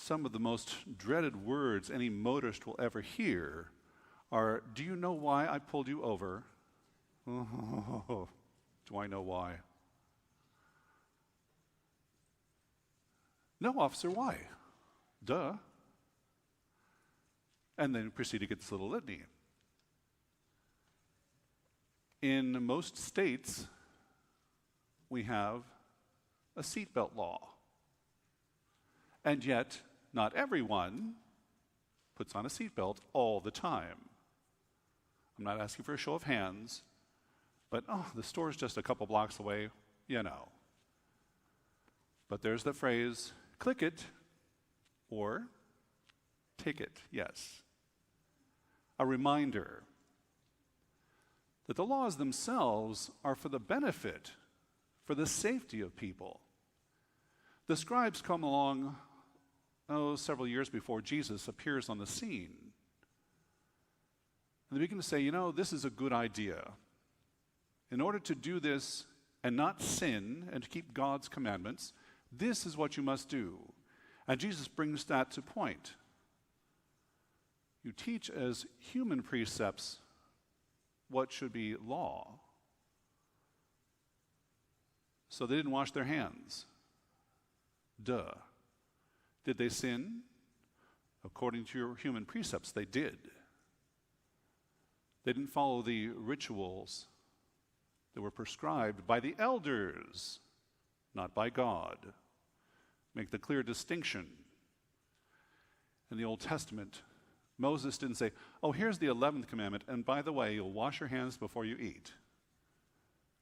Some of the most dreaded words any motorist will ever hear are, "Do you know why I pulled you over?" Oh, do I know why? "No, officer, why?" "Duh." And then proceed to get this little litany. In most states, we have a seatbelt law. And yet, not everyone puts on a seatbelt all the time. I'm not asking for a show of hands, but the store's just a couple blocks away, you know. But there's the phrase, click it or ticket, yes. A reminder that the laws themselves are for the benefit, for the safety of people. The scribes come along, several years before Jesus appears on the scene. And they begin to say, this is a good idea. In order to do this and not sin and to keep God's commandments, this is what you must do. And Jesus brings that to point. You teach as human precepts what should be law. So they didn't wash their hands. Duh. Did they sin? According to your human precepts, they did. They didn't follow the rituals that were prescribed by the elders, not by God. Make the clear distinction. In the Old Testament, Moses didn't say, here's the 11th commandment, and by the way, you'll wash your hands before you eat.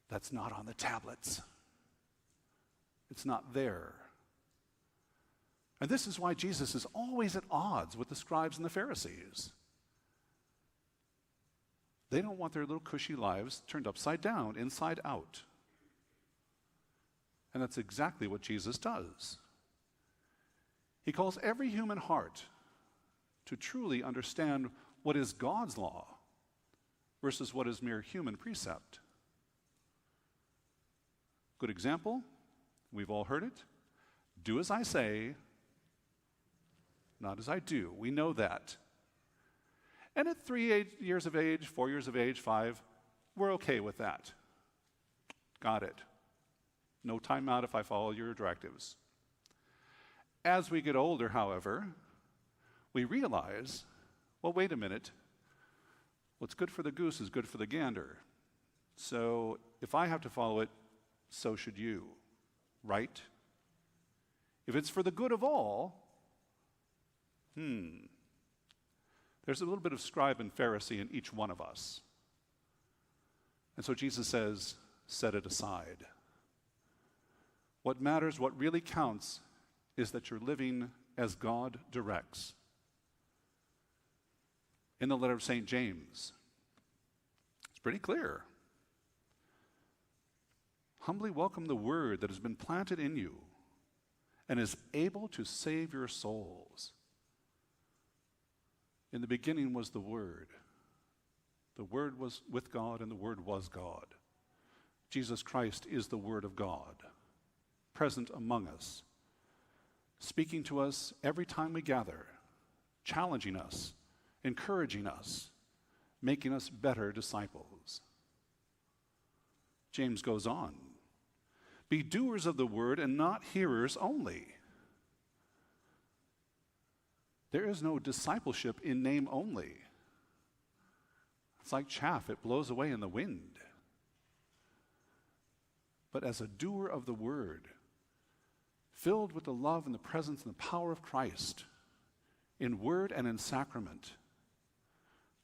That's not on the tablets. It's not there. And this is why Jesus is always at odds with the scribes and the Pharisees. They don't want their little cushy lives turned upside down, inside out. And that's exactly what Jesus does. He calls every human heart to truly understand what is God's law versus what is mere human precept. Good example, we've all heard it. Do as I say, not as I do. We know that. And at 3 years of age, 4 years of age, 5, we're okay with that. Got it. No time out if I follow your directives. As we get older, however, we realize, wait a minute. What's good for the goose is good for the gander. So if I have to follow it, so should you. Right? If it's for the good of all, there's a little bit of scribe and Pharisee in each one of us. And so Jesus says, set it aside. What matters, what really counts, is that you're living as God directs. In the letter of St. James, it's pretty clear. Humbly welcome the word that has been planted in you and is able to save your souls. In the beginning was the Word. The Word was with God, and the Word was God. Jesus Christ is the Word of God, present among us, speaking to us every time we gather, challenging us, encouraging us, making us better disciples. James goes on, be doers of the word and not hearers only. There is no discipleship in name only. It's like chaff, it blows away in the wind. But as a doer of the word, filled with the love and the presence and the power of Christ, in word and in sacrament,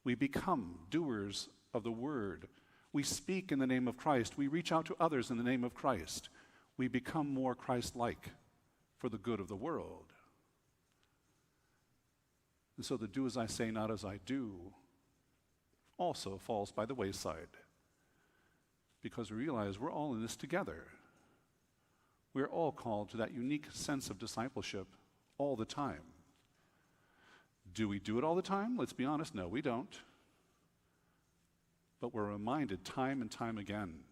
we become doers of the word. We speak in the name of Christ. We reach out to others in the name of Christ. We become more Christ-like for the good of the world. And so the do as I say, not as I do also falls by the wayside, because we realize we're all in this together. We're all called to that unique sense of discipleship all the time. Do we do it all the time? Let's be honest, no, we don't. But we're reminded time and time again,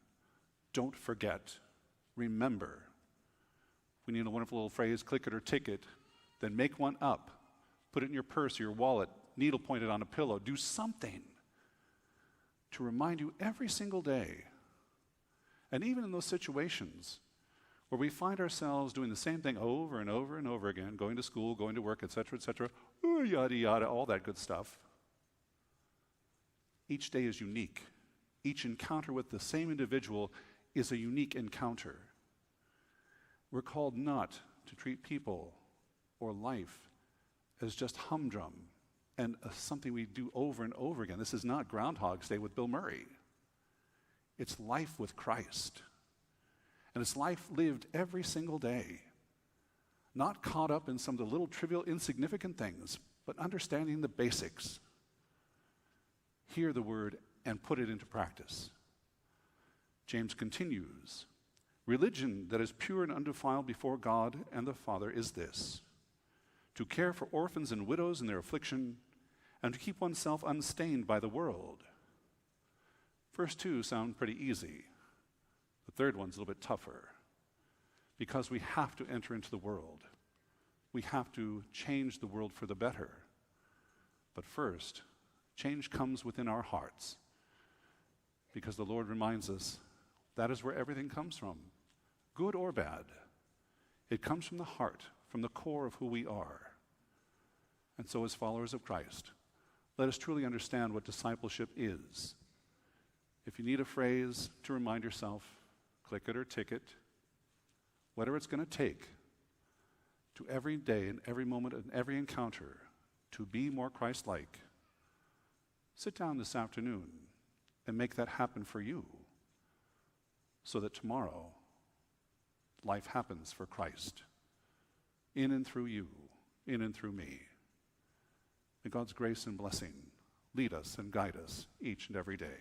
don't forget, remember. We need a wonderful little phrase, click it or ticket. then make one up. Put it in your purse or your wallet, needle pointed on a pillow. Do something to remind you every single day. And even in those situations where we find ourselves doing the same thing over and over and over again, going to school, going to work, etc., yada, yada, all that good stuff. Each day is unique. Each encounter with the same individual is a unique encounter. We're called not to treat people or life as just humdrum and something we do over and over again. This is not Groundhog's Day with Bill Murray. It's life with Christ. And it's life lived every single day. Not caught up in some of the little trivial, insignificant things, but understanding the basics. Hear the word and put it into practice. James continues, religion that is pure and undefiled before God and the Father is this: to care for orphans and widows in their affliction, and to keep oneself unstained by the world. First two sound pretty easy. The third one's a little bit tougher, because we have to enter into the world. We have to change the world for the better. But first, change comes within our hearts, because the Lord reminds us that is where everything comes from, good or bad. It comes from the heart, from the core of who we are. And so as followers of Christ, let us truly understand what discipleship is. If you need a phrase to remind yourself, click it or tick it, whatever it's going to take to every day and every moment and every encounter to be more Christ-like, sit down this afternoon and make that happen for you so that tomorrow life happens for Christ in and through you, in and through me. May God's grace and blessing lead us and guide us each and every day.